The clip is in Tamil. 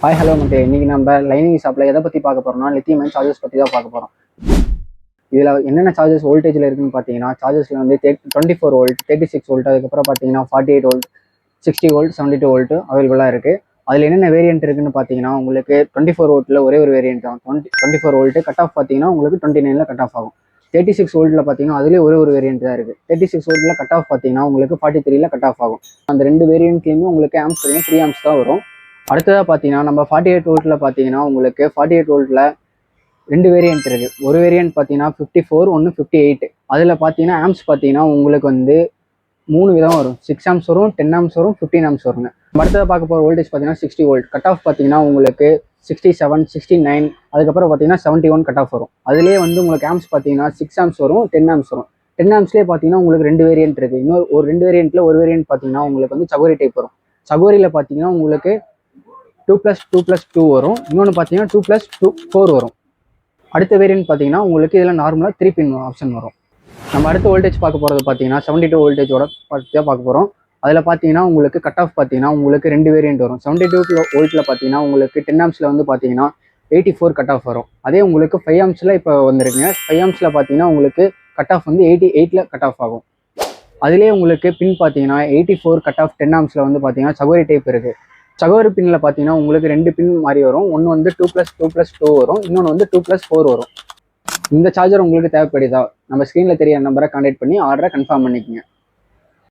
Hi hello Monday. இன்னைக்கு நம்ம லைனிங் ஷாப்ல எதை பற்றி பார்க்க போறோம்னா லித்தியம் அயன் சார்ஜஸ் பற்றி தான் பார்க்க போகிறோம். இதில் என்னென்ன சார்ஜஸ் வோல்டேஜில் இருக்குன்னு பார்த்தீங்கன்னா, சார்ஜஸில் வந்து 24 வோல்ட், 36 வோல்ட், அதுக்கப்புறம் பார்த்தீங்கன்னா 48 வோல்ட், 60 வோல்ட், 72 வோல்ட் அவைலபிளாக இருக்குது. அதில் என்னென்ன வேரியன்ட் இருக்குன்னு பார்த்தீங்கன்னா, உங்களுக்கு 24 வோல்ட்டில் ஒரே ஒரு வேரியன்ட் தான். 24 வோல்ட்டு கட் ஆஃப் பார்த்தீங்கன்னா உங்களுக்கு 29ல் கட் ஆஃப் ஆகும். 36 வோல்ட்டில் பார்த்தீங்கன்னா அதுலேயே ஒரு வேரியன்ட் தான் இருக்குது. 36 வோல்ட்டில் கட் ஆஃப் பார்த்தீங்கன்னா உங்களுக்கு 43ல் கட் ஆஃப் ஆகும். அந்த ரெண்டு வேரியன்ட்லேயுமே உங்களுக்கு ஆம்ஸ் வரும், 3 ஆம்ஸ் தான் வரும். அடுத்ததாக பார்த்தீங்கன்னா நம்ம 48 வோல்ட்டில் பார்த்தீங்கன்னா உங்களுக்கு 48 வோல்ட்டில் ரெண்டு வேரியன்ட் இருக்குது. ஒரு வேரியன்ட் பார்த்தீங்கன்னா 54, ஒன்று 58. அதில் பார்த்தீங்கன்னா ஆம்ஸ் பார்த்தீங்கன்னா உங்களுக்கு வந்து 3 விதம் வரும். 6 ஆம்ஸ் வரும், 10 ஆம்ஸ் வரும், 15 ஆம்ஸ் வருங்க. அடுத்ததாக பார்க்க போகிற வோல்டேஜ் பார்த்தீங்கன்னா 60 வோல்ட். கட் ஆஃப் பார்த்தீங்கன்னா உங்களுக்கு 67, 69, அதுக்கப்புறம் பார்த்தீங்கன்னா 71 கட் ஆஃப் வரும். அதுலேயே வந்து உங்களுக்கு ஆம்ஸ் பார்த்தீங்கன்னா 6 ஆம்ஸ் வரும், 10 ஆம்ஸ் வரும். 10 ஆம்ஸ்லேயே பார்த்தீங்கன்னா உங்களுக்கு ரெண்டு வேரியன்ட் இருக்குது. இன்னொரு ஒரு ரெண்டு வேரியண்ட்டில் ஒரு வேரியன்ட் பார்த்தீங்கன்னா உங்களுக்கு வந்து சகோரி டைப் வரும். சகோரியில் பார்த்தீங்கன்னா உங்களுக்கு 2+2+2 வரும். இன்னொன்று பார்த்தீங்கன்னா 2+4 வரும். அடுத்த வேரியன்ட் பார்த்தீங்கன்னா உங்களுக்கு இதில் நார்மலாக 3 பின் ஆப்ஷன் வரும். நம்ம அடுத்த வோல்டேஜ் பார்க்க போகிறது பார்த்தீங்கன்னா 72 வோல்டேஜோட பார்த்து தான் பார்க்க போகிறோம். அதில் பார்த்தீங்கன்னா உங்களுக்கு கட் ஆஃப் பார்த்தீங்கன்னா உங்களுக்கு ரெண்டு வேரியன்ட் வரும். 72 வோல்ட்டில் பார்த்தீங்கன்னா உங்களுக்கு 10 ஆம்ஸில் வந்து பார்த்தீங்கன்னா 84 கட் ஆஃப் வரும். அதே உங்களுக்கு 5 ஆம்ஸில் இப்போ வந்துருக்குங்க. 5 ஆம்ஸில் பார்த்தீங்கன்னா உங்களுக்கு கட் ஆஃப் வந்து 88ல் கட் ஆஃப் ஆகும். அதிலே உங்களுக்கு பின் பார்த்தீங்கன்னா 84 கட் ஆஃப் 10 ஆம்ஸில் வந்து பார்த்தீங்கன்னா சகோரி டைப் இருக்குது. சகோரி பின்னில் பார்த்தீங்கன்னா உங்களுக்கு ரெண்டு பின் மாதிரி வரும். ஒன்று வந்து 2+2+2 வரும், இன்னொன்று வந்து 2+4 வரும். இந்த சார்ஜர் உங்களுக்கு தேவைப்படுதா? நம்ம ஸ்க்ரீனில் தெரிய நம்பரை கான்டாக்ட் பண்ணி ஆர்டரை கன்ஃபார்ம் பண்ணிக்கோங்க.